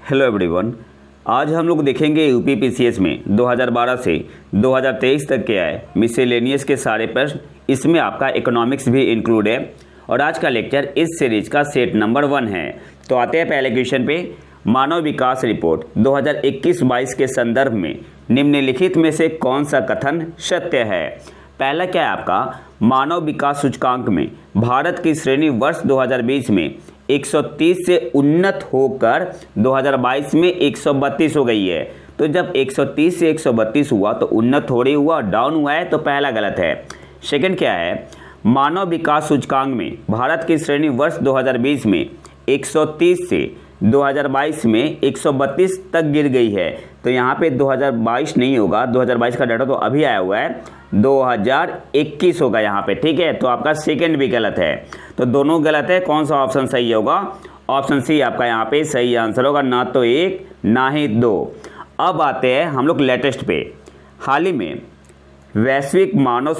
Hello everyone. आज हम लोग देखेंगे यूपी पीसीएस में 2012 से 2023 तक के आए मिसेलेनियस के सारे प्रश्न। इसमें आपका इकोनॉमिक्स भी इंक्लूड है और आज का लेक्चर इस सीरीज का सेट नंबर 1 है। तो आते हैं पहले क्वेश्चन पे। मानव विकास रिपोर्ट 2021-22 के संदर्भ में निम्नलिखित में से कौन सा कथन सत्य है। पहला क्या है आपका, मानव विकास सूचकांक में भारत की श्रेणी वर्ष 2020 में 130 से उन्नत होकर 2022 में 132 हो गई है। तो जब 130 से 132 हुआ तो उन्नत थोड़ी हुआ, डाउन हुआ है, तो पहला गलत है। सेकंड क्या है, मानव विकास सूचकांक में भारत की श्रेणी वर्ष 2020 में 130 से 2022 में 132 तक गिर गई है। तो यहाँ पे 2022 नहीं होगा, 2022 का डाटा तो अभी आया हुआ है, 2021 होगा यहाँ पे, ठीक है। तो आपका सेकंड भी गलत है, तो दोनों गलत है। कौन सा ऑप्शन सही होगा? ऑप्शन सी आपका यहाँ पे सही आंसर होगा, ना तो 1 ना ही 2। अब आते हैं हम लोग लेटेस्ट पे। हाल ही में वैश्विक मानव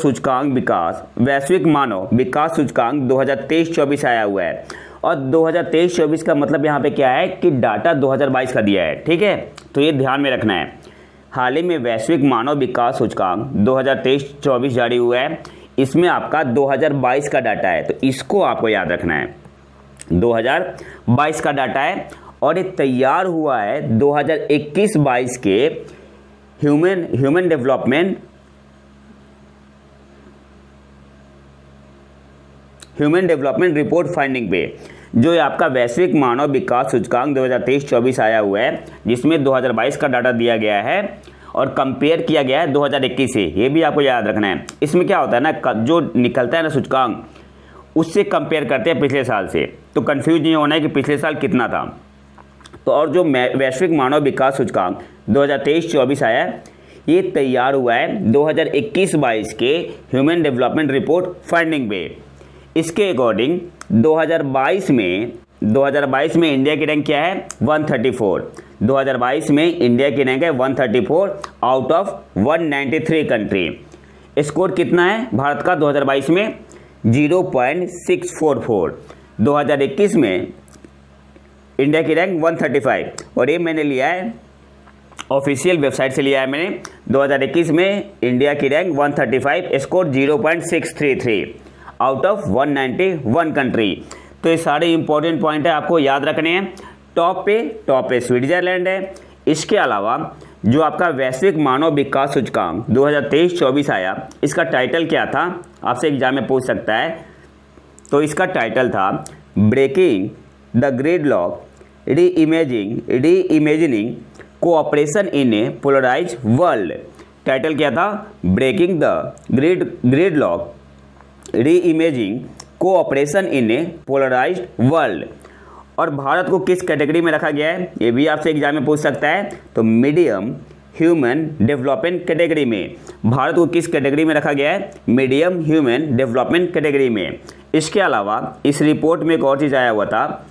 विकास सूचकांक 2023-24 आया हुआ है और 2023-24 का मतलब यहाँ पे क्या है कि डाटा 2022 का दिया है, ठीक है। तो ये ध्यान में रखना है। हाल ही में वैश्विक मानव विकास सूचकांक 2023-24 जारी हुआ है, इसमें आपका 2022 का डाटा है, तो इसको आपको याद रखना है। 2022 का डाटा है और ये तैयार हुआ है 2021-22 के ह्यूमन डेवलपमेंट रिपोर्ट फाइंडिंग पे, जो ये आपका वैश्विक मानव विकास सूचकांक 2023-24 आया हुआ है, जिसमें 2022 का डाटा दिया गया है और कंपेयर किया गया है 2021 से। ये भी आपको याद रखना है। इसमें क्या होता है ना, जो निकलता है ना सूचकांक, उससे कंपेयर करते हैं पिछले साल से, तो कंफ्यूज नहीं होना है कि पिछले साल कितना था। तो और जो वैश्विक मानव विकास सूचकांक 2023-24 आया है, ये तैयार हुआ है 2021-22 के ह्यूमन डेवलपमेंट रिपोर्ट फाइंडिंग पे। इसके अकॉर्डिंग 2022 में इंडिया की रैंक क्या है? 134। 2022 में इंडिया की रैंक है 134 आउट ऑफ 193 कंट्री। स्कोर कितना है भारत का 2022 में? 0.644। 2021 में इंडिया की रैंक 135 और ये मैंने लिया है ऑफिशियल वेबसाइट से लिया है मैंने। 2021 में इंडिया की rank 135, score 0.633 out of 191 country. तो ये सारे इंपॉर्टेंट पॉइंट है, आपको याद रखने हैं। टॉप पे स्विट्जरलैंड है। इसके अलावा जो आपका वैश्विक मानव विकास सूचकांक 2023-24 आया, इसका टाइटल क्या था? आपसे एग्जाम में पूछ सकता है। तो इसका टाइटल था breaking the gridlock reimagining cooperation in a polarised world. Title क्या था? Breaking the gridlock reimaging cooperation in a polarised world. और भारत को किस कैटेगरी में रखा गया है, ये भी आपसे एग्जाम में पूछ सकता है। तो मीडियम ह्यूमन डेवलपमेंट कैटेगरी में भारत को किस कैटेगरी में रखा गया है? मीडियम ह्यूमन डेवलपमेंट कैटेगरी में। इसके अलावा इस रिपोर्ट में एक और चीज़ आया हुआ था,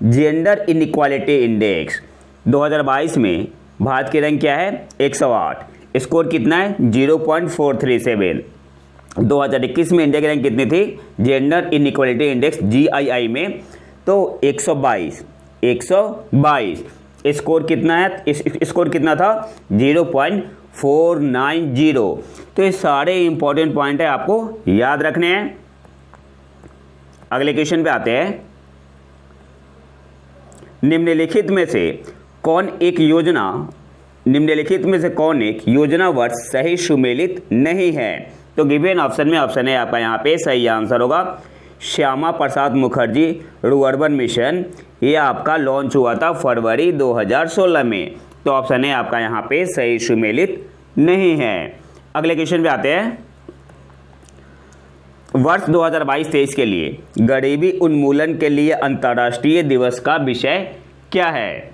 जेंडर इनइक्वालिटी इंडेक्स 2022 में भारत की रैंक क्या है? 108। स्कोर कितना है? 0.437। 2021 में इंडिया की रैंक कितनी थी जेंडर इनइक्वालिटी इंडेक्स GII में? तो 122। स्कोर कितना है? स्कोर कितना था? 0.490। तो ये सारे इंपॉर्टेंट पॉइंट है, आपको याद रखने हैं। अगले क्वेश्चन पे आते हैं। निम्नलिखित में से कौन एक योजनावर्ष सही सुमेलित नहीं है? तो गिवन ऑप्शन में ऑप्शन है आपका यहाँ पे सही आंसर होगा श्यामा प्रसाद मुखर्जी रुर्बन मिशन। ये आपका लॉन्च हुआ था फरवरी 2016 में। तो ऑप्शन है आपका यहाँ पे सही सुमेलित नहीं है। अगले क्वेश्चन पे आते हैं। वर्ष 2022-23 के लिए गरीबी उन्मूलन के लिए अंतर्राष्ट्रीय दिवस का विषय क्या है?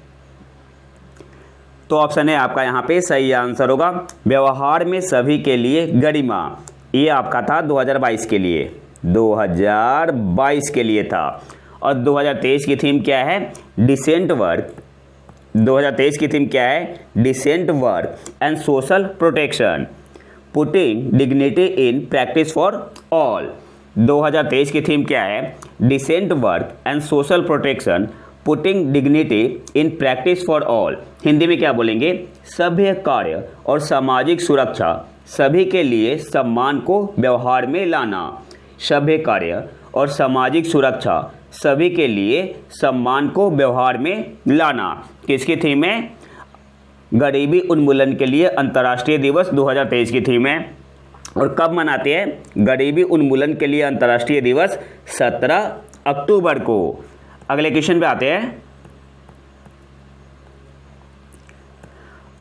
तो ऑप्शन है आपका यहाँ पे सही आंसर होगा व्यवहार में सभी के लिए गरिमा। ये आपका था 2022 के लिए, 2022 के लिए था। और 2023 की थीम क्या है? Decent work. 2023 की थीम क्या है? Decent work and social protection, putting dignity in practice for all. 2023 की थीम क्या है? Decent work and social protection, putting dignity in practice for all. Hindi में क्या बोलेंगे? सभ्य कार्य और सामाजिक सुरक्षा सभी के लिए सम्मान को व्यवहार में लाना। सभ्य कार्य और सामाजिक सुरक्षा सभी के लिए सम्मान को व्यवहार में लाना किसकी थीम है? गरीबी उन्मूलन के लिए अंतर्राष्ट्रीय दिवस 2023 की थीम है। और कब मनाते हैं गरीबी उन्मूलन के लिए अंतर्राष्ट्रीय दिवस? 17 अक्टूबर को। अगले क्वेश्चन पे आते हैं।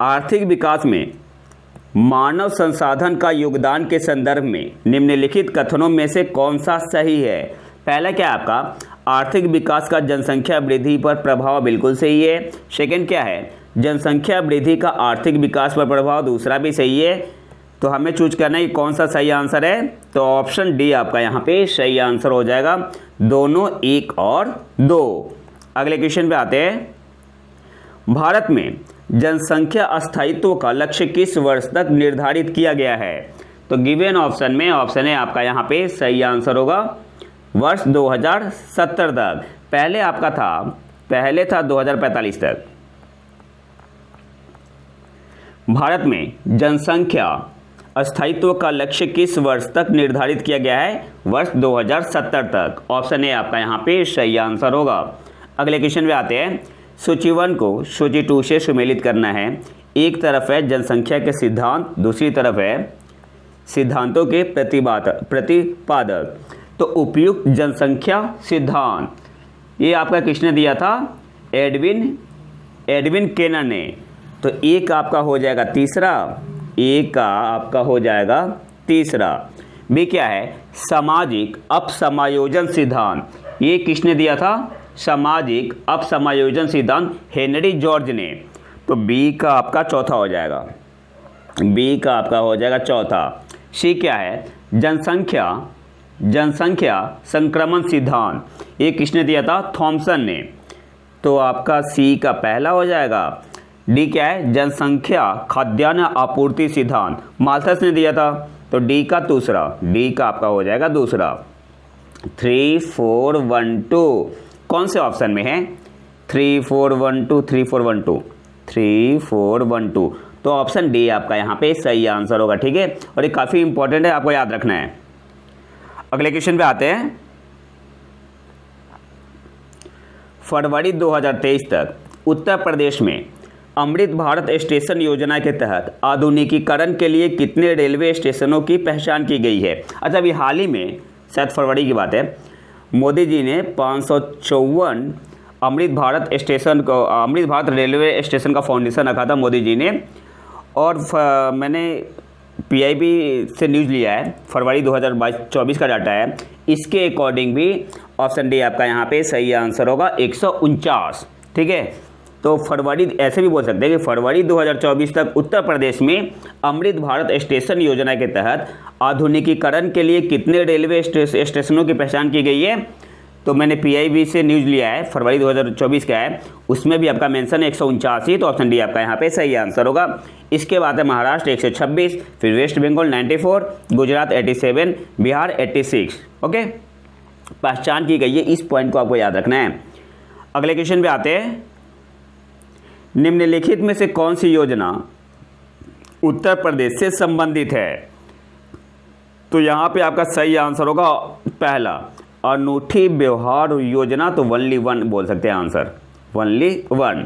आर्थिक विकास में मानव संसाधन का योगदान के संदर्भ में निम्नलिखित कथनों में से कौन सा सही है? पहला क्या है आपका? आर्थिक विकास का जनसंख्या वृद्धि पर प्रभाव बिल्कुल सही है। सेकंड क्या है? जनसंख्या वृद्धि का आर्थिक विकास पर प्रभाव, दूसरा भी सही है। तो हमें चूज करना है कि कौन सा सही आंसर है। तो ऑप्शन डी आपका यहाँ पे सही आंसर हो जाएगा, दोनों 1 और 2। अगले क्वेश्चन पे आते हैं। भारत में जनसंख्या स्थायित्व का लक्ष्य किस वर्ष तक निर्धारित किया गया है? तो गिवन ऑप्शन में ऑप्शन है आपका यहाँ पे सही आंसर होगा वर्ष 2070 तक। पहले था 2045 तक। भारत में जनसंख्या स्थायित्व का लक्ष्य किस वर्ष तक निर्धारित किया गया है? वर्ष 2070 तक। ऑप्शन ए आपका यहाँ पे सही आंसर होगा। अगले क्वेश्चन पे आते हैं। सूची 1 को सूची 2 से सुमेलित करना है। एक तरफ है जनसंख्या के सिद्धांत, दूसरी तरफ है सिद्धांतों के प्रतिपादक। तो उपयुक्त जनसंख्या सिद्धांत ये आपका किसने दिया था? एडविन केनर ने। तो एक आपका हो जाएगा तीसरा, एक का आपका हो जाएगा तीसरा। बी क्या है? सामाजिक अपसमायोजन सिद्धांत। ये किसने दिया था? सामाजिक अपसमायोजन सिद्धांत हेनरी जॉर्ज ने। तो बी का आपका चौथा हो जाएगा, बी का आपका हो जाएगा चौथा। सी क्या है? जनसंख्या संक्रमण सिद्धांत। ये किसने दिया था? थॉमसन ने। तो आपका सी का पहला हो जाएगा। डी क्या है? जनसंख्या खाद्यान्न आपूर्ति सिद्धांत, माल्थस ने दिया था। तो डी का दूसरा, डी का आपका हो जाएगा दूसरा। 3 4 1 2 कौन से ऑप्शन में है? 3 4 1 2 3 4 1 2 3 4 1 2। तो ऑप्शन डी आपका यहाँ पे सही आंसर होगा। ठीक है, और ये काफ़ी इंपॉर्टेंट है, आपको याद रखना है। अगले क्वेश्चन पे आते हैं। फरवरी 2023 तक उत्तर प्रदेश में अमृत भारत स्टेशन योजना के तहत आधुनिकीकरण के लिए कितने रेलवे स्टेशनों की पहचान की गई है? अच्छा, अभी हाल ही में शायद फरवरी की बात है, मोदी जी ने 554 अमृत भारत रेलवे स्टेशन का फाउंडेशन रखा था मोदी जी ने। और मैंने PIB से न्यूज़ लिया है, फरवरी 2024 का डाटा है। इसके अकॉर्डिंग भी ऑप्शन डी आपका यहाँ पे सही आंसर होगा, 149। ठीक है, तो फरवरी ऐसे भी बोल सकते हैं कि फरवरी 2024 तक उत्तर प्रदेश में अमृत भारत स्टेशन योजना के तहत आधुनिकीकरण के लिए कितने रेलवे स्टेशनों की पहचान की गई है? तो मैंने PIB से न्यूज़ लिया है, फरवरी 2024 का है, उसमें भी आपका मेंशन 149। तो ऑप्शन डी आपका यहाँ पे सही आंसर होगा। इसके बाद है महाराष्ट्र 126, फिर वेस्ट बंगाल 94, गुजरात 87, बिहार 86। ओके, पहचान की गई है, इस पॉइंट को आपको याद रखना है। अगले क्वेश्चन पे आते हैं। निम्नलिखित में से कौन सी योजना उत्तर प्रदेश से संबंधित है? तो यहाँ पे आपका सही आंसर होगा पहला, अनूठी व्यवहार योजना। तो ओनली 1 बोल सकते हैं आंसर, ओनली 1।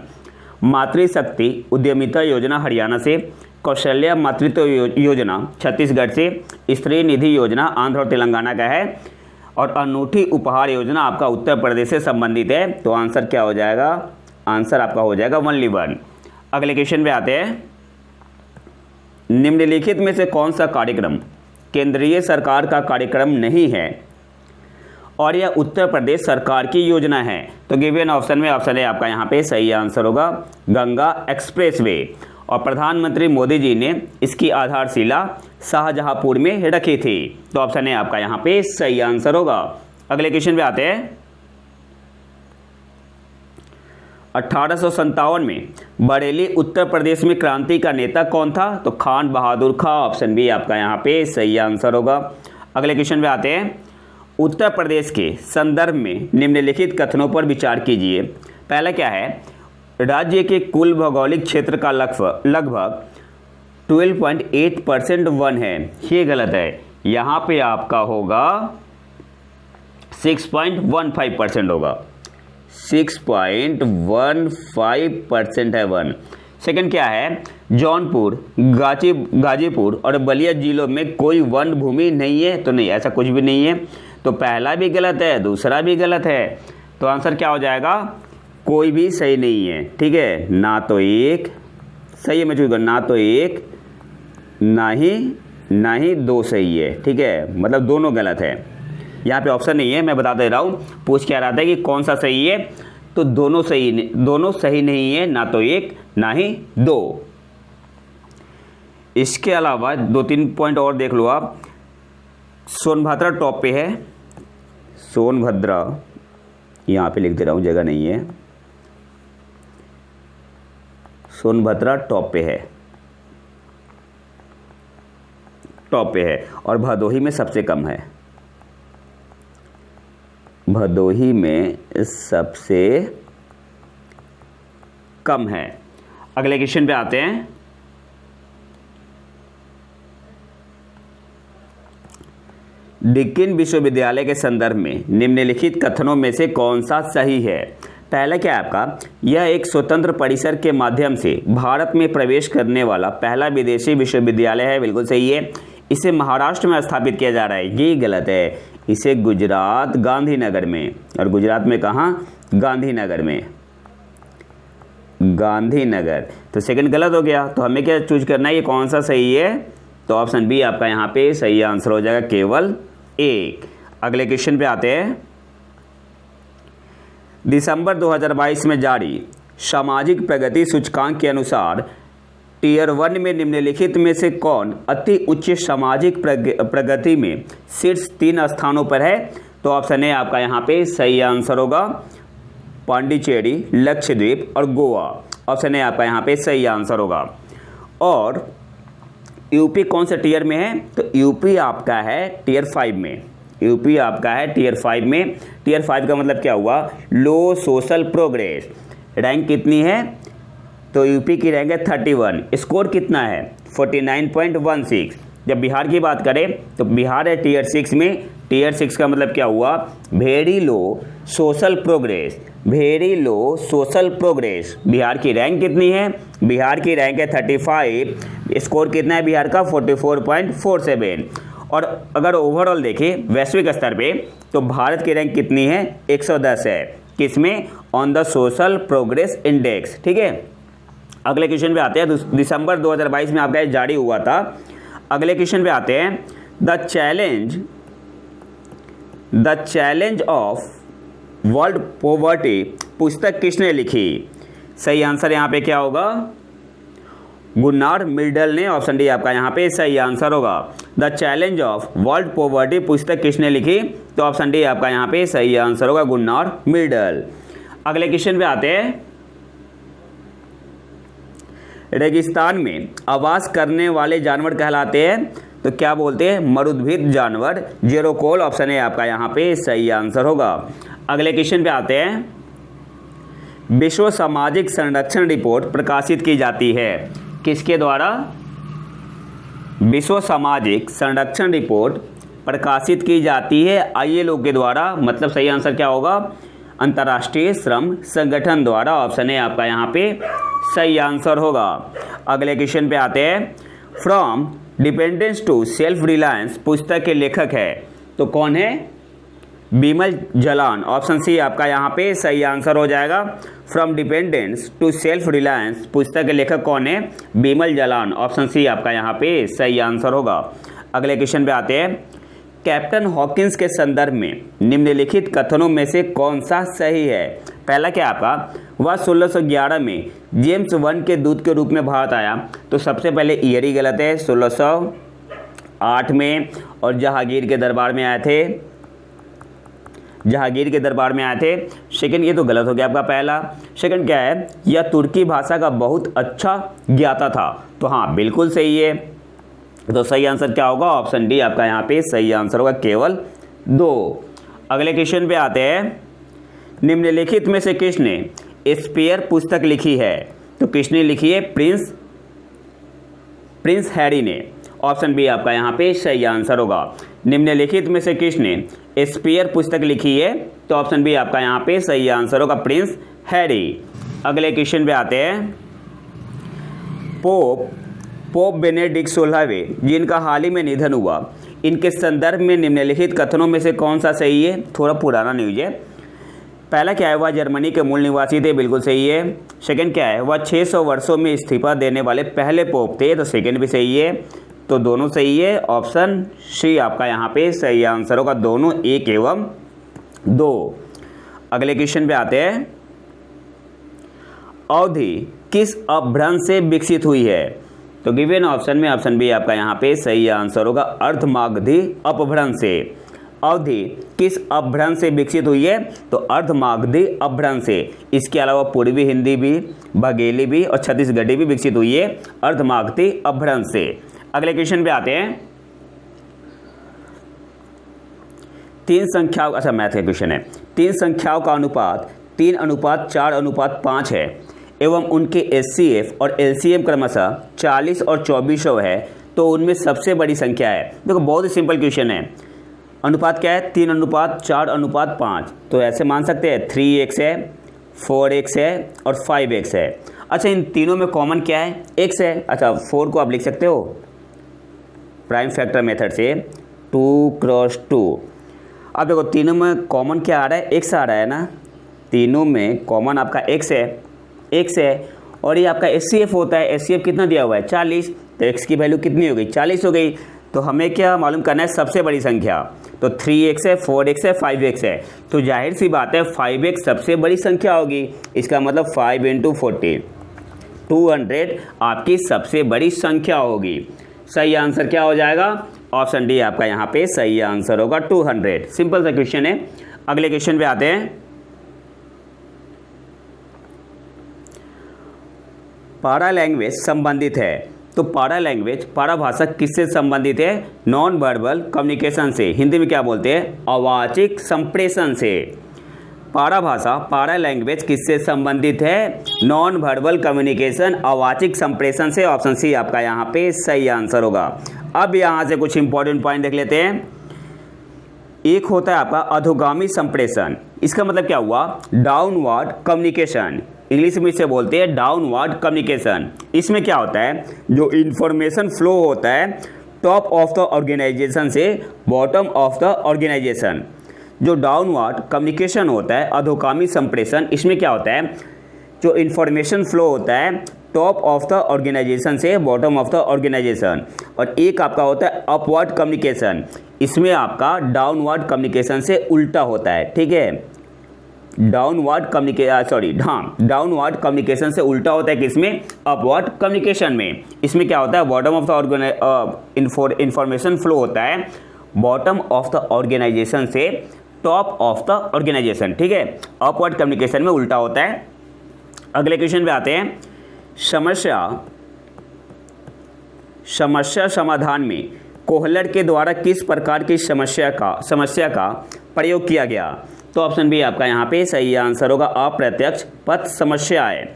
मातृशक्ति उद्यमिता योजना हरियाणा से, कौशल्या मातृत्व योजना छत्तीसगढ़ से, स्त्री निधि योजना आंध्र और तेलंगाना का है, और अनूठी उपहार योजना आपका उत्तर प्रदेश से संबंधित है। तो आंसर क्या हो जाएगा? आंसर आपका हो जाएगा ओनली 1। अगले क्वेश्चन पे आते हैं। निम्नलिखित में से कौन सा कार्यक्रम केंद्रीय सरकार का कार्यक्रम नहीं है और यह उत्तर प्रदेश सरकार की योजना है? तो गिवन ऑप्शन में ऑप्शन है आपका यहाँ पे सही आंसर होगा, गंगा एक्सप्रेसवे। और प्रधानमंत्री मोदी जी ने इसकी आधारशिला शाहजहांपुर में रखी थी। तो ऑप्शन है आपका यहाँ पे सही आंसर होगा। अगले क्वेश्चन पे आते हैं। 1857 में बरेली उत्तर प्रदेश में क्रांति का नेता कौन था? तो खान बहादुर खां। ऑप्शन बी आपका यहाँ पे सही आंसर होगा। अगले क्वेश्चन पे आते हैं। उत्तर प्रदेश के संदर्भ में निम्नलिखित कथनों पर विचार कीजिए। पहला क्या है, राज्य के कुल भौगोलिक क्षेत्र का लगभग 12.8% वन है, ये गलत है। यहाँ पे आपका होगा 6.15% होगा, 6.15% है वन। सेकंड क्या है, जौनपुर, गाजीपुर और बलिया जिलों में कोई वन भूमि नहीं है, तो नहीं, ऐसा कुछ भी नहीं है। तो पहला भी गलत है, दूसरा भी गलत है, तो आंसर क्या हो जाएगा, कोई भी सही नहीं है। ठीक है, ना तो एक सही है, मैं चूज ना तो एक ना ही दो सही है। ठीक है, मतलब दोनों गलत है, यहाँ पे ऑप्शन नहीं है। मैं बता दे रहा हूँ, पूछ क्या रहा था कि कौन सा सही है, तो दोनों सही नहीं है, ना तो एक ना ही दो। इसके अलावा 2-3 पॉइंट और देख लो आप। सोनभद्रा टॉप पे है, सोनभद्रा यहाँ पे लिख दे रहा हूँ, जगह नहीं है, सोनभद्रा टॉप पे है और भदोही में सबसे कम है, भदोही में सबसे कम है। अगले क्वेश्चन पे आते हैं। डिकिन विश्वविद्यालय के संदर्भ में निम्नलिखित कथनों में से कौन सा सही है। पहला क्या है आपका, यह एक स्वतंत्र परिसर के माध्यम से भारत में प्रवेश करने वाला पहला विदेशी विश्वविद्यालय है, बिल्कुल सही है। इसे महाराष्ट्र में स्थापित किया जा रहा है, ये गलत है। इसे गुजरात गांधीनगर में, और गुजरात में कहाँ, गांधीनगर में, गांधीनगर। तो सेकंड गलत हो गया, तो हमें क्या चूज करना है, ये कौन सा सही है, तो ऑप्शन बी आपका यहाँ पे सही आंसर हो जाएगा, केवल एक। अगले क्वेश्चन पे आते हैं। दिसंबर 2022 में जारी सामाजिक प्रगति सूचकांक के अनुसार टियर 1 में निम्नलिखित में से कौन अति उच्च सामाजिक प्रगति में शीर्ष 3 स्थानों पर है, तो ऑप्शन ए आपका यहाँ पे सही आंसर होगा, पांडिचेरी, लक्षद्वीप और गोवा। ऑप्शन ए आपका यहाँ पे सही आंसर होगा। और यूपी कौन से टियर में है, तो यूपी आपका है टियर 5 में, यूपी आपका है टियर 5 में। टियर 5 का मतलब क्या हुआ, लो सोशल प्रोग्रेस। रैंक कितनी है, तो यूपी की रैंक है 31, स्कोर कितना है 49.16। जब बिहार की बात करें तो बिहार है टियर 6 में। टियर 6 का मतलब क्या हुआ, very low social progress, very low social progress. Bihar की रैंक कितनी है, बिहार की रैंक है 35, स्कोर कितना है बिहार का 44.47। और अगर ओवरऑल देखें वैश्विक स्तर पे, तो भारत की रैंक कितनी है, 110 है, किसमें, on the social progress index. ठीक है, अगले क्वेश्चन पे आते हैं। दिसंबर 2022 में आपका जारी हुआ था। अगले क्वेश्चन पे आते हैं। The challenge of world poverty पुस्तक किसने लिखी। सही आंसर यहाँ पे क्या होगा, गुन्नार मिर्डल ने। ऑप्शन डी आपका यहाँ पे सही आंसर होगा। The challenge of world poverty पुस्तक किसने लिखी, तो ऑप्शन डी आपका यहाँ पे सही आंसर होगा, गुन्नार मिर्डल। अगले क्वेश्चन पे आते हैं। रेगिस्तान में आवास करने वाले जानवर कहलाते हैं, तो क्या बोलते हैं, मरुद्भिद जानवर, जेरोकोल। ऑप्शन है आपका यहाँ पे सही आंसर होगा। अगले क्वेश्चन पे आते हैं। विश्व सामाजिक संरक्षण रिपोर्ट प्रकाशित की जाती है, किसके द्वारा, विश्व सामाजिक संरक्षण रिपोर्ट प्रकाशित की जाती है ILO के द्वारा। मतलब सही आंसर क्या होगा, अंतर्राष्ट्रीय श्रम संगठन द्वारा। ऑप्शन है आपका यहाँ पे सही आंसर होगा। अगले क्वेश्चन पे आते हैं। From dependence to self reliance पुस्तक के लेखक है, तो कौन है, बिमल जलान। ऑप्शन सी आपका यहाँ पे सही आंसर हो जाएगा। From dependence to self reliance पुस्तक के लेखक कौन है, बिमल जलान। ऑप्शन सी आपका यहाँ पे सही आंसर होगा। अगले क्वेश्चन पे आते हैं। कैप्टन हॉकिंस के संदर्भ में निम्नलिखित कथनों में से कौन सा सही है। पहला क्या आपका, वह 1611 में जेम्स वन के दूत के रूप में भारत आया, तो सबसे पहले ईयर ही गलत है, 1608 में, और जहांगीर के दरबार में आए थे, जहांगीर के दरबार में आए थे। सेकंड, ये तो गलत हो गया आपका पहला। सेकंड क्या है, यह तुर्की भाषा का बहुत अच्छा ज्ञाता था, तो हाँ बिल्कुल सही है। तो सही आंसर क्या होगा, ऑप्शन डी आपका यहाँ पे सही आंसर होगा, केवल 2। अगले क्वेश्चन पे आते हैं। निम्नलिखित में से किसने शेक्सपियर पुस्तक लिखी है? तो किसने लिखी है? प्रिंस हैरी ने। ऑप्शन बी आपका यहाँ पे सही आंसर होगा। निम्नलिखित में से किसने शेक्सपियर पुस्तक लिखी है? तो ऑप्शन बी आपका यहाँ पे सही आंसर होगा, प्रिंस हैरी। अगले क्वेश्चन पे आते हैं। पोप बेनेडिक्ट 16वें, जिनका हाल ही में निधन हुआ, इनके संदर्भ में निम्नलिखित कथनों में से कौन सा सही है? थोड़ा पुराना न्यूज है। पहला क्या है? वह जर्मनी के मूल निवासी थे, बिल्कुल सही है। सेकंड क्या है? वह 600 वर्षों में इस्तीफा देने वाले पहले पोप थे, तो सेकंड भी सही है। तो दोनों सही है। ऑप्शन सी आपका यहाँ पे सही आंसर होगा, दोनों 1 एवं 2। अगले क्वेश्चन पे आते हैं। अवधि किस अपभ्रंश से विकसित हुई है? तो गिवन ऑप्शन में ऑप्शन बी आपका यहाँ पे सही आंसर होगा, अर्धमागधी अपभ्रंश से। अवधि किस अपभ्रंश से विकसित हुई है? तो अर्धमागधी अपभ्रंश से। इसके अलावा पूर्वी हिंदी भी, बघेली भी और छत्तीसगढ़ी भी विकसित हुई है अर्धमागधी अपभ्रंश से। अगले क्वेश्चन पे आते हैं। 3 संख्याओं, अच्छा मैथ का क्वेश्चन है। 3 संख्याओं का अनुपात 3:4:5 है एवं उनके HCF और LCM क्रमशः 40 और 2400 है, तो उनमें सबसे बड़ी संख्या है? देखो बहुत ही सिंपल क्वेश्चन है। अनुपात क्या है? 3:4:5। तो ऐसे मान सकते हैं 3x है, 4x है और 5x है। अच्छा, इन तीनों में कॉमन क्या है? x है। अच्छा, 4 को आप लिख सकते हो प्राइम फैक्टर मेथड से 2×2। अब देखो तीनों में कॉमन क्या आ रहा है? x आ रहा है ना। तीनों में कॉमन आपका x है और ये आपका HCF होता है। HCF कितना दिया हुआ है? 40। तो x की वैल्यू कितनी हो गई? 40 हो गई। तो हमें क्या मालूम करना है? सबसे बड़ी संख्या। तो 3x है, 4x है, 5x है। तो जाहिर सी बात है 5x सबसे बड़ी संख्या होगी। इसका मतलब 5 × 40, 200 आपकी सबसे बड़ी संख्या होगी। सही आंसर क्या हो जाएगा? ऑप्शन डी आपका यहाँ पे सही आंसर होगा, 200। सिंपल सा क्वेश्चन है। अगले क्वेश्चन पे आते हैं। पारा लैंग्वेज संबंधित है, तो पारा भाषा किससे संबंधित है? नॉन वर्बल कम्युनिकेशन से। हिंदी में क्या बोलते हैं? अवाचिक संप्रेषण से। पारा लैंग्वेज किससे संबंधित है? नॉन वर्बल कम्युनिकेशन, अवाचिक संप्रेषण से। ऑप्शन सी आपका यहाँ पे सही आंसर होगा। अब यहाँ से कुछ इंपॉर्टेंट पॉइंट देख लेते हैं। एक होता है आपका अधोगामी संप्रेषण। इसका मतलब क्या हुआ? Downward communication. इंग्लिश में इसे बोलते हैं डाउनवर्ड कम्युनिकेशन। इसमें क्या होता है? जो इंफॉर्मेशन फ्लो होता है टॉप ऑफ द ऑर्गेनाइजेशन से बॉटम ऑफ द ऑर्गेनाइजेशन। जो डाउनवर्ड कम्युनिकेशन होता है, अधोगामी संप्रेषण, इसमें क्या होता है? जो इंफॉर्मेशन फ्लो होता है टॉप ऑफ द ऑर्गेनाइजेशन से बॉटम ऑफ द ऑर्गेनाइजेशन। और एक आपका होता है अपवर्ड कम्युनिकेशन। इसमें आपका डाउनवर्ड कम्युनिकेशन से उल्टा होता है। ठीक है, डाउनवर्ड कम्युनिकेशन से उल्टा होता है किसमें? अपवर्ड कम्युनिकेशन में। इसमें क्या होता है? Bottom of the information flow होता है बॉटम ऑफ द ऑर्गेनाइजेशन से टॉप ऑफ द ऑर्गेनाइजेशन। ठीक है, अपवर्ड कम्युनिकेशन में उल्टा होता है। अगले क्वेश्चन पे आते हैं। समस्या समाधान में कोहलर के द्वारा किस प्रकार की समस्या का प्रयोग किया गया? तो ऑप्शन बी आपका यहाँ पे सही आंसर होगा, अप्रत्यक्ष पथ समस्याएं।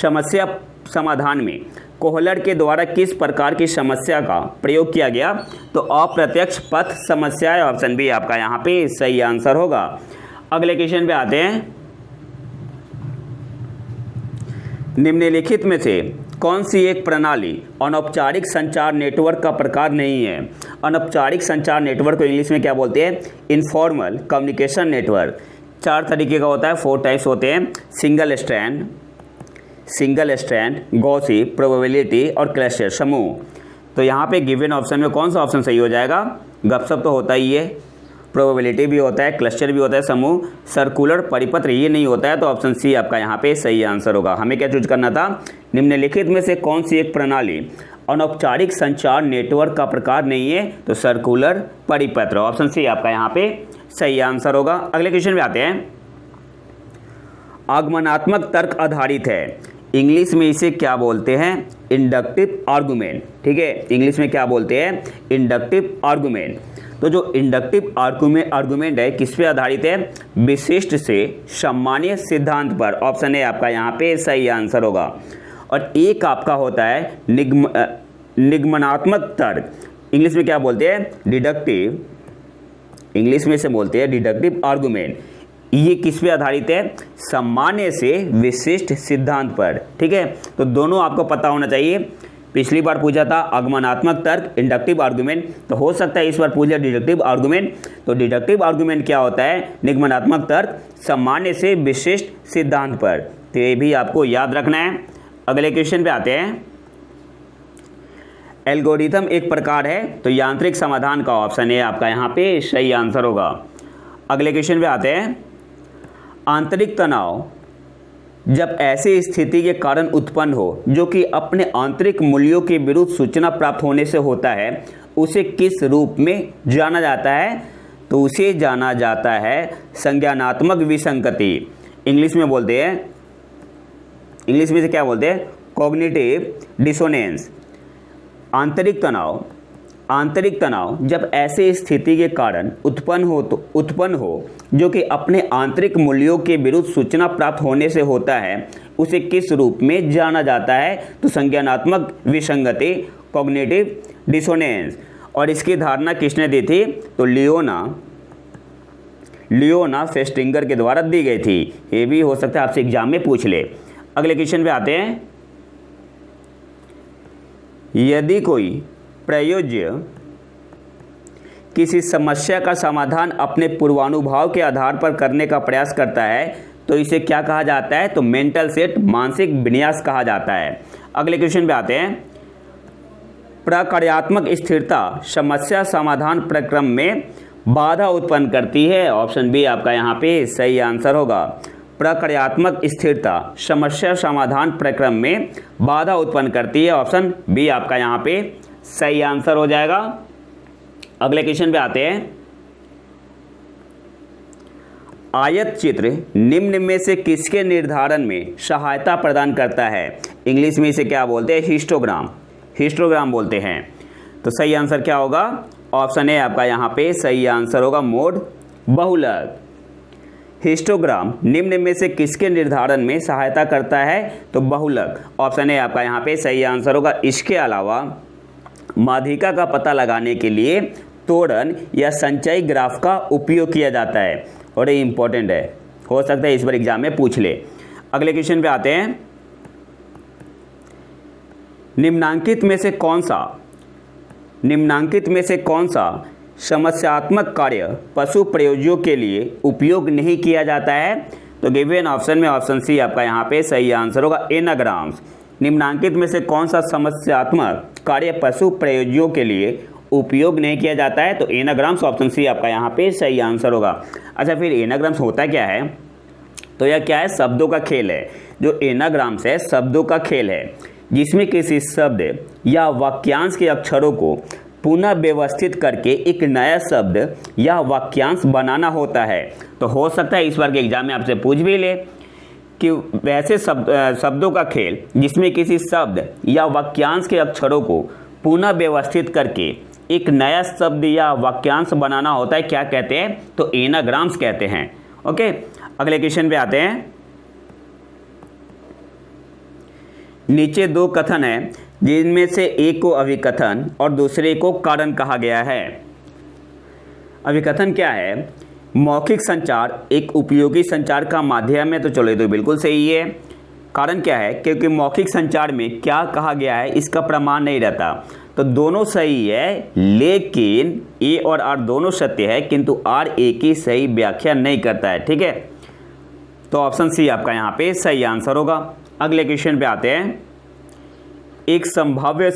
समस्या समाधान में कोहलर के द्वारा किस प्रकार की समस्या का प्रयोग किया गया? तो अप्रत्यक्ष पथ समस्याएं। ऑप्शन बी आपका यहाँ पे सही आंसर होगा। अगले क्वेश्चन पे आते हैं। निम्नलिखित में से कौन सी एक प्रणाली अनौपचारिक संचार नेटवर्क का प्रकार नहीं है? अनौपचारिक संचार नेटवर्क को इंग्लिश में क्या बोलते हैं? Informal communication network. 4 तरीके का होता है, 4 टाइप्स होते हैं। सिंगल स्ट्रैंड, गॉसिप, प्रोबेबिलिटी और क्लस्टर समूह। तो यहाँ पे गिवन ऑप्शन में कौन सा ऑप्शन सही हो जाएगा? गपशप तो होता ही है, प्रोबेबिलिटी भी होता है, क्लस्टर भी होता है, समूह, सर्कुलर परिपत्र ये नहीं होता है। तो ऑप्शन सी आपका यहाँ पे सही आंसर होगा। हमें क्या चूज करना था? निम्नलिखित में से कौन सी एक प्रणाली अनौपचारिक संचार नेटवर्क का प्रकार नहीं है? तो सर्कुलर परिपत्र। ऑप्शन सी आपका यहाँ पे सही आंसर होगा। अगले क्वेश्चन में आते हैं। आगमनात्मक तर्क आधारित है, इंग्लिश में इसे क्या बोलते हैं? Inductive argument. ठीक है, इंग्लिश में क्या बोलते हैं? Inductive argument. तो जो इंडक्टिव आर्गुमेंट है किस पे आधारित है? विशिष्ट से सामान्य सिद्धांत पर। ऑप्शन ए आपका यहाँ पे सही आंसर होगा। और एक आपका होता है निगमनात्मक तर्क, इंग्लिश में क्या बोलते हैं? डिडक्टिव, इंग्लिश में से बोलते हैं डिडक्टिव आर्गुमेंट। ये किस पे आधारित है? सामान्य से विशिष्ट सिद्धांत पर। ठीक है, तो दोनों आपको पता होना चाहिए। पिछली बार पूछा था आगमनात्मक तर्क, इंडक्टिव आर्गुमेंट, तो हो सकता है इस बार पूछ लिया डिडक्टिव आर्गुमेंट। तो डिडक्टिव आर्गुमेंट क्या होता है? निगमनात्मक तर्क सामान्य से विशिष्ट सिद्धांत पर। तो ये भी आपको याद रखना है। अगले क्वेश्चन पे आते हैं। एल्गोरिथम एक प्रकार है, तो यांत्रिक समाधान का ऑप्शन है आपका यहाँ पे सही आंसर होगा। अगले क्वेश्चन पे आते हैं। आंतरिक तनाव जब ऐसी स्थिति के कारण उत्पन्न हो जो कि अपने आंतरिक मूल्यों के विरुद्ध सूचना प्राप्त होने से होता है, उसे किस रूप में जाना जाता है? तो उसे जाना जाता है संज्ञानात्मक विसंगति। इंग्लिश में बोलते हैं, इंग्लिश में से क्या बोलते हैं? Cognitive dissonance. आंतरिक तनाव जब ऐसे स्थिति के कारण उत्पन्न हो जो कि अपने आंतरिक मूल्यों के विरुद्ध सूचना प्राप्त होने से होता है, उसे किस रूप में जाना जाता है? तो संज्ञानात्मक विसंगति, कॉग्निटिव डिसोनेंस। और इसकी धारणा किसने दी थी? तो लियोना फेस्टिंगर के द्वारा दी गई थी। ये भी हो सकता है आपसे एग्जाम में पूछ ले। अगले क्वेश्चन पे आते हैं। यदि कोई प्रयोज्य किसी समस्या का समाधान अपने पूर्वानुभाव के आधार पर करने का प्रयास करता है, तो इसे क्या कहा जाता है? तो मेंटल सेट, मानसिक विन्यास कहा जाता है। अगले क्वेश्चन पे आते हैं। प्रक्रियात्मक स्थिरता समस्या समाधान प्रक्रम में बाधा उत्पन्न करती है। ऑप्शन बी आपका यहाँ पे सही आंसर होगा। प्रक्रियात्मक स्थिरता समस्या समाधान प्रक्रम में बाधा उत्पन्न करती है। ऑप्शन बी आपका यहाँ पे सही आंसर हो जाएगा। अगले क्वेश्चन पे आते हैं। आयत चित्र निम्न में से किसके निर्धारण में सहायता प्रदान करता है? इंग्लिश में इसे क्या बोलते हैं? हिस्टोग्राम बोलते हैं। तो सही आंसर क्या होगा? ऑप्शन ए आपका यहाँ पे सही आंसर होगा, मोड बहुलक। हिस्टोग्राम निम्न में से किसके निर्धारण में सहायता करता है? तो बहुलक। ऑप्शन ए आपका यहाँ पे सही आंसर होगा। इसके अलावा माध्यिका का पता लगाने के लिए तोड़न या संचयी ग्राफ का उपयोग किया जाता है, और ये इंपॉर्टेंट है, हो सकता है इस बार एग्जाम में पूछ ले। अगले क्वेश्चन पे आते हैं। निम्नांकित में से कौन सा समस्यात्मक कार्य पशु प्रयोज्यों के लिए उपयोग नहीं किया जाता है? तो गिवन ऑप्शन में ऑप्शन सी आपका यहाँ पे सही आंसर होगा, एनाग्राम्स। निम्नांकित में से कौन सा समस्यात्मक कार्य पशु प्रयोज्यों के लिए उपयोग नहीं किया जाता है? तो एनाग्राम्स। ऑप्शन सी आपका यहाँ पे सही आंसर होगा। अच्छा, फिर एनाग्राम्स होता क्या है? तो यह क्या है? शब्दों का खेल है। जो एनाग्राम्स है शब्दों का खेल है, जिसमें किसी शब्द या वाक्यांश के अक्षरों को पुनः व्यवस्थित करके एक नया शब्द या वाक्यांश बनाना होता है। तो हो सकता है इस बार के एग्जाम में आपसे पूछ भी ले कि वैसे शब्दों का खेल जिसमें किसी शब्द या वाक्यांश के अक्षरों को पुनः व्यवस्थित करके एक नया शब्द या वाक्यांश बनाना होता है, क्या कहते हैं? तो एनाग्राम्स कहते हैं। ओके, अगले क्वेश्चन पे आते हैं। नीचे दो कथन है, जिनमें से एक को अभिकथन और दूसरे को कारण कहा गया है। अभिकथन क्या है? मौखिक संचार एक उपयोगी संचार का माध्यम है। तो चलो, ये तो बिल्कुल सही है। कारण क्या है? क्योंकि मौखिक संचार में क्या कहा गया है इसका प्रमाण नहीं रहता। तो दोनों सही है, लेकिन ए और आर दोनों सत्य है, किंतु आर ए की सही व्याख्या नहीं करता है। ठीक है, तो ऑप्शन सी आपका यहाँ पे सही आंसर होगा। अगले क्वेश्चन पे आते हैं। एक संभाव्य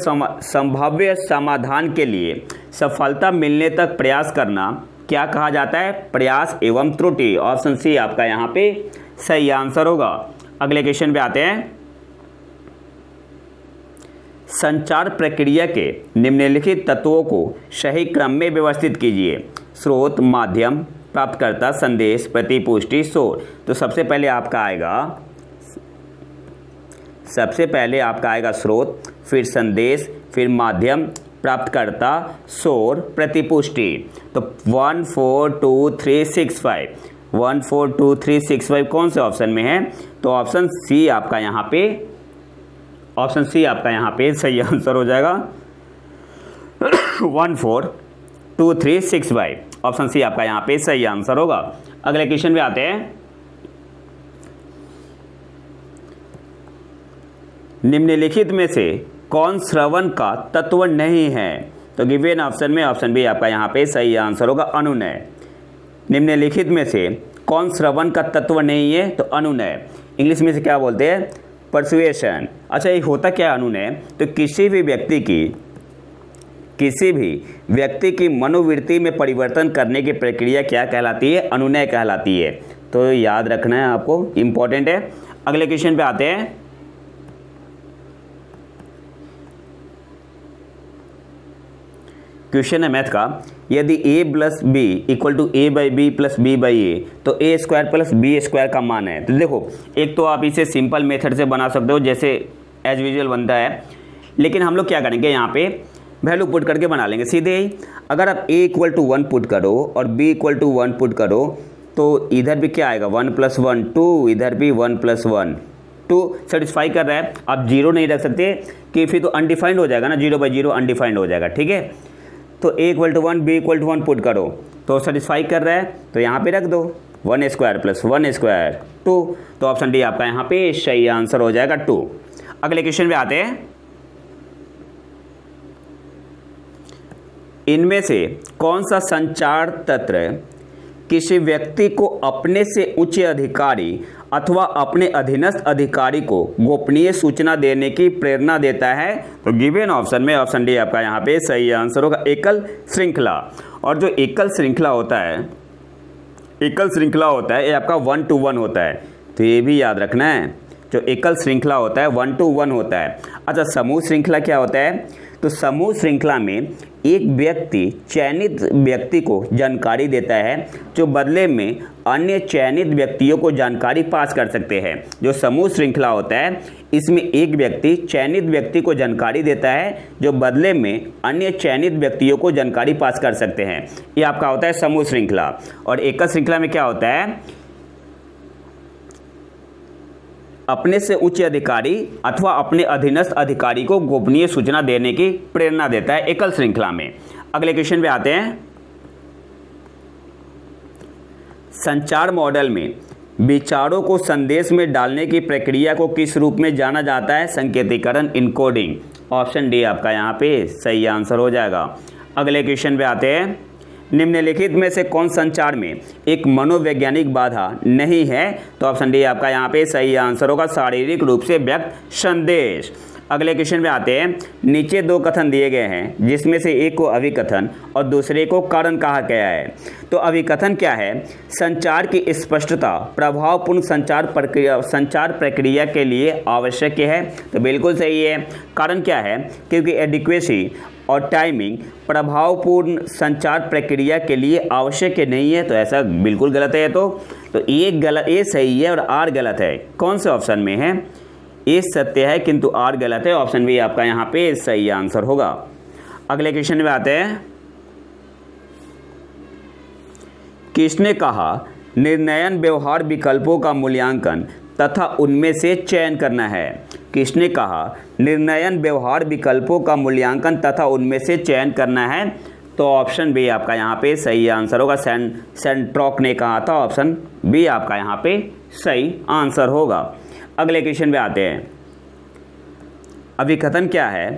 समाधान के लिए सफलता मिलने तक प्रयास करना क्या कहा जाता है? प्रयास एवं त्रुटि। ऑप्शन सी आपका यहाँ पे सही आंसर होगा। अगले क्वेश्चन पे आते हैं। संचार प्रक्रिया के निम्नलिखित तत्वों को सही क्रम में व्यवस्थित कीजिए। स्रोत, माध्यम, प्राप्तकर्ता, संदेश, प्रतिपुष्टि, शोर। तो सबसे पहले आपका आएगा स्रोत, फिर संदेश, फिर माध्यम, प्राप्तकर्ता शोर प्रतिपुष्टि। तो 1 4 2 3 6 5 1 4 2 3 6 5 कौन से ऑप्शन में है? तो ऑप्शन सी आपका यहाँ पे सही आंसर हो जाएगा। 1 4 2 3 6 5 ऑप्शन सी आपका यहाँ पे सही आंसर होगा। अगले क्वेश्चन पे आते हैं। निम्नलिखित में से कौन श्रवण का तत्व नहीं है? तो गिवन ऑप्शन में ऑप्शन बी आपका यहाँ पे सही आंसर होगा, अनुनय। निम्नलिखित में से कौन श्रवण का तत्व नहीं है? तो अनुनय। इंग्लिश में से क्या बोलते हैं? परसुएशन। अच्छा, ये होता क्या है अनुनय? तो किसी भी व्यक्ति की मनोवृत्ति में परिवर्तन करने की प्रक्रिया क्या कहलाती है? अनुनय कहलाती है। तो याद रखना है आपको, इंपॉर्टेंट है। अगले क्वेश्चन पे आते हैं। क्वेश्चन है मैथ का, यदि a plus b equal to a by b plus b by a, तो a square plus b square का मान है। तो देखो, एक तो आप इसे सिंपल मेथड से बना सकते हो जैसे एज यूजुअल बनता है, लेकिन हम लोग क्या करेंगे यहाँ पे वैल्यू पुट करके बना लेंगे सीधे ही। अगर आप a इक्वल टू 1 पुट करो और b इक्वल टू 1 पुट करो तो इधर भी क्या आएगा? 1 प्लस 1 2, इधर भी 1 प्लस 1 2 सेटिस्फाई कर रहा है। आप जीरो नहीं रख सकते कि फिर तो अनडिफाइंड हो जाएगा ना, 0 बाई 0 अनडिफाइंड हो जाएगा, ठीक है। तो a equal to 1 b equal to 1 put करो तो सेटिस्फाई कर रहा है, तो यहाँ पे रख दो 1 स्क्वायर प्लस 1 स्क्वायर 2। तो ऑप्शन डी आपका यहाँ पे सही आंसर हो जाएगा 2। अगले क्वेश्चन पे आते हैं। इनमें से कौन सा संचार तंत्र किसी व्यक्ति को अपने से उच्च अधिकारी अथवा अपने अधीनस्थ अधिकारी को गोपनीय सूचना देने की प्रेरणा देता है? तो गिवन ऑप्शन में ऑप्शन डी आपका यहाँ पे सही आंसर होगा, एकल श्रृंखला। और जो एकल श्रृंखला होता है ये आपका 1 to 1 होता है, तो ये भी याद रखना है। जो एकल श्रृंखला होता है 1 to 1 होता है। अच्छा, समूह श्रृंखला क्या होता है? तो समूह श्रृंखला में एक व्यक्ति चयनित व्यक्ति को जानकारी देता है जो बदले में अन्य चयनित व्यक्तियों को जानकारी पास कर सकते हैं। जो समूह श्रृंखला होता है इसमें एक व्यक्ति चयनित व्यक्ति को जानकारी देता है जो बदले में अन्य चयनित व्यक्तियों को जानकारी पास कर सकते हैं। ये आपका होता है समूह श्रृंखला। और एकल श्रृंखला में क्या होता है? अपने से उच्च अधिकारी अथवा अपने अधीनस्थ अधिकारी को गोपनीय सूचना देने की प्रेरणा देता है एकल श्रृंखला में। अगले क्वेश्चन पे आते हैं। संचार मॉडल में विचारों को संदेश में डालने की प्रक्रिया को किस रूप में जाना जाता है? संकेतीकरण, इनकोडिंग। ऑप्शन डी आपका यहाँ पे सही आंसर हो जाएगा। अगले क्वेश्चन पे आते हैं। निम्नलिखित में से कौन संचार में एक मनोवैज्ञानिक बाधा नहीं है? तो ऑप्शन डी आपका यहाँ पे सही आंसर होगा, शारीरिक रूप से व्यक्त संदेश। अगले क्वेश्चन पे आते हैं। नीचे दो कथन दिए गए हैं जिसमें से एक को अभिकथन और दूसरे को कारण कहा गया है। तो अभिकथन क्या है? संचार की स्पष्टता प्रभावपूर्ण संचार प्रक्रिया के लिए आवश्यक है, तो बिल्कुल सही है। कारण क्या है? क्योंकि एडिक्वेसी और टाइमिंग प्रभावपूर्ण संचार प्रक्रिया के लिए आवश्यक नहीं है, तो ऐसा बिल्कुल गलत है। तो ये सही है और आर गलत है। कौन से ऑप्शन में है? ए सत्य है किंतु आर गलत है। ऑप्शन बी आपका यहाँ पे सही आंसर होगा। अगले क्वेश्चन में आते हैं। किसने कहा निर्णयन व्यवहार विकल्पों का मूल्यांकन तथा उनमें से चयन करना है? किसने कहा निर्णयन व्यवहार विकल्पों का मूल्यांकन तथा उनमें से चयन करना है? तो ऑप्शन बी आपका यहाँ पे सही आंसर होगा। सेंट्रॉक ने कहा था। ऑप्शन बी आपका यहाँ पे सही आंसर होगा। अगले क्वेश्चन पे आते हैं। अभिकथन क्या है?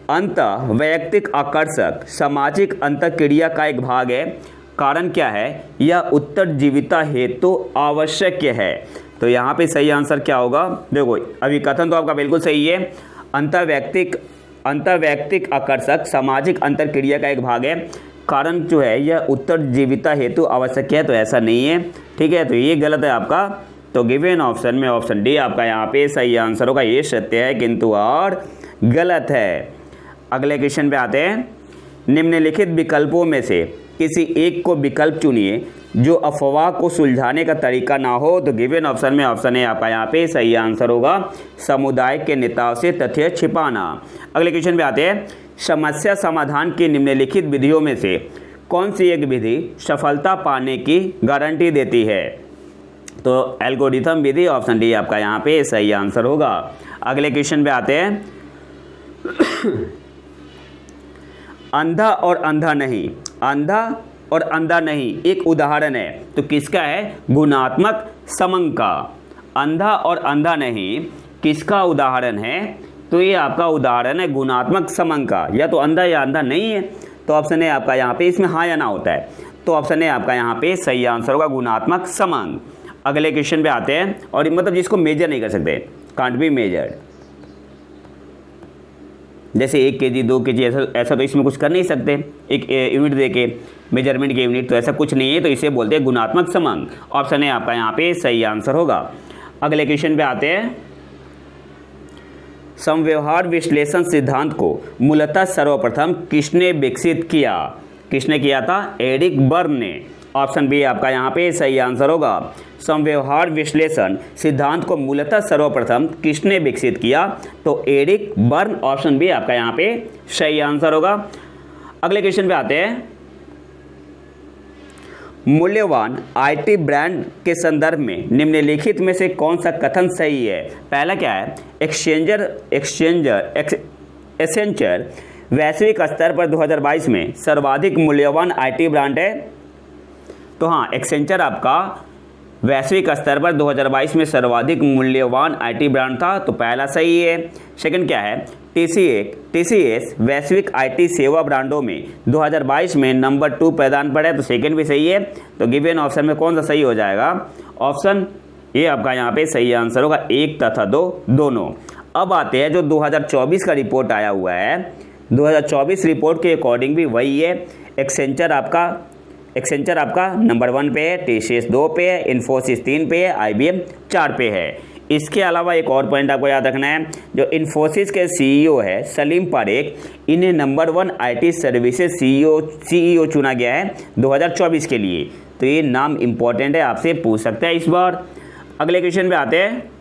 अंतः वैयक्तिक आकर्षक सामाजिक अंतःक्रिया का एक भाग है। कारण क्या है? यह उत्तरजीविता हेतु आवश्यक है। तो यहाँ पे सही आंसर क्या होगा? देखो, अभिकथन तो आपका बिल्कुल सही है। अंतर्वैयक्तिक आकर्षक सामाजिक अंतर्क्रिया का एक भाग है। कारण जो है यह उत्तरजीविता हेतु आवश्यक है, तो ऐसा नहीं है। ठीक है, तो ये गलत है आपका। तो गिवन ऑप्शन में ऑप्शन डी आपका यहाँ पे सही आंसर होगा। ये सत्य है किंतु और गलत है। अगले क्वेश्चन पे आते हैं। निम्नलिखित विकल्पों में से किसी एक को विकल्प चुनिए जो अफवाह को सुलझाने का तरीका ना हो। तो गिवन ऑप्शन में ऑप्शन ए आपका यहाँ पे सही आंसर होगा, समुदाय के नेताओं से तथ्य छिपाना। अगले क्वेश्चन पे आते हैं, समस्या समाधान की निम्नलिखित विधियों में से कौन सी एक विधि सफलता पाने की गारंटी देती है? तो एल्गोरिथम विधि, ऑप्शन डी आपका यहाँ पे सही आंसर होगा। अगले क्वेश्चन पे आते हैं, अंधा और अंधा नहीं, अंधा और अंधा नहीं एक उदाहरण है, तो किसका है? गुणात्मक समंग का। अंधा और अंधा नहीं किसका उदाहरण है? तो ये आपका उदाहरण है गुणात्मक समंग का। या तो अंधा या अंधा नहीं है, तो ऑप्शन ए आपका यहाँ पे इसमें हाँ या ना होता है, तो ऑप्शन ए आपका यहाँ पे सही आंसर होगा, गुणात्मक समंग। अगले क्वेश्चन पे आते हैं, और मतलब जिसको मेजर नहीं कर सकते, कांट बी मेजर्ड, जैसे 1 kg 2 kg ऐसा तो इसमें कुछ कर नहीं सकते, एक यूनिट दे के मेजरमेंट के यूनिट, तो ऐसा कुछ नहीं है, तो इसे बोलते हैं गुणात्मक समंग। ऑप्शन है आपका यहाँ पे सही आंसर होगा। अगले क्वेश्चन पे आते हैं, समव्यवहार विश्लेषण सिद्धांत को मूलतः सर्वप्रथम किसने विकसित किया? किसने किया था? एरिक बर्न ने। ऑप्शन बी आपका यहाँ पे सही आंसर होगा, समव्यवहार विश्लेषण सिद्धांत को मूलतः सर्वप्रथम किसने विकसित किया? तो एरिक बर्न। ऑप्शन बी आपका यहाँ पे सही आंसर होगा। अगले क्वेश्चन पे आते हैं, मूल्यवान आईटी ब्रांड के संदर्भ में निम्नलिखित में से कौन सा कथन सही है? पहला क्या है? एसेंचर वैश्विक स्तर पर 2022 में सर्वाधिक मूल्यवान आईटी ब्रांड है। तो हाँ, एक्सेंचर आपका वैश्विक स्तर पर 2022 में सर्वाधिक मूल्यवान आईटी ब्रांड था, तो पहला सही है। सेकंड क्या है? टीसीएस वैश्विक आईटी सेवा ब्रांडों में 2022 में नंबर 2 पैदान पर है, तो सेकंड भी सही है। तो गिवन ऑप्शन में कौन सा सही हो जाएगा? ऑप्शन ये आपका यहाँ पे सही आंसर होगा, 1 तथा 2 दोनों। अब आते हैं जो 2024 का रिपोर्ट आया हुआ है, 2024 रिपोर्ट के अकॉर्डिंग भी वही है। एक्सेंचर आपका नंबर 1 पे है, टीसीएस 2 पे है, इन्फोसिस 3 पे है, आईबीएम 4 पे है। इसके अलावा एक और पॉइंट आपको याद रखना है, जो इन्फोसिस के सीईओ है सलीम पारेख, इन्हें नंबर 1 आईटी सर्विसेज सीईओ चुना गया है 2024 के लिए। तो ये नाम इंपॉर्टेंट है, आपसे पूछ सकता है इस बार। अगले क्वेश्चन पे आते हैं,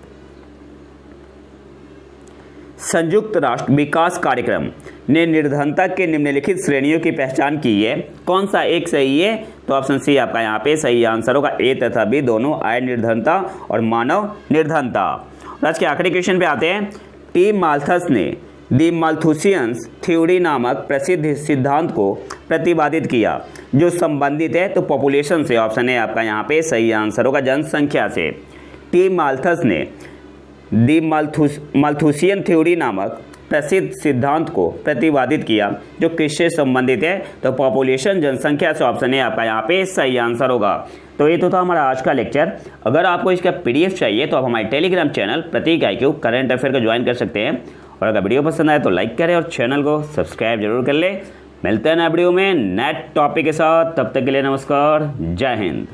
संयुक्त राष्ट्र विकास कार्यक्रम ने निर्धनता के निम्नलिखित श्रेणियों की पहचान की है, कौन सा एक सही है? तो ऑप्शन सी आपका यहाँ पे सही आंसर होगा, ए तथा बी दोनों, आय निर्धनता और मानव निर्धनता। आज के आखिरी क्वेश्चन पे आते हैं, टी माल्थस ने दी माल्थुसियंस थ्योरी नामक प्रसिद्ध सिद्धांत को प्रतिपादित किया जो संबंधित है तो पॉपुलेशन से। ऑप्शन है आपका यहाँ पे सही आंसर होगा, जनसंख्या से। टी माल्थस ने दी माल्थुसियन थ्योरी नामक प्रसिद्ध सिद्धांत को प्रतिपादित किया जो किससे संबंधित है? तो पॉपुलेशन, जनसंख्या से। ऑप्शन है आपका यहाँ पे सही आंसर होगा। तो ये तो था हमारा आज का लेक्चर। अगर आपको इसका पीडीएफ चाहिए तो आप हमारे टेलीग्राम चैनल प्रतीक IQ करंट अफेयर को ज्वाइन कर सकते हैं, और अगर वीडियो पसंद आए तो लाइक करें और चैनल को सब्सक्राइब जरूर कर ले। मिलते हैं नए वीडियो में नए टॉपिक के साथ, तब तक के लिए नमस्कार, जय हिंद।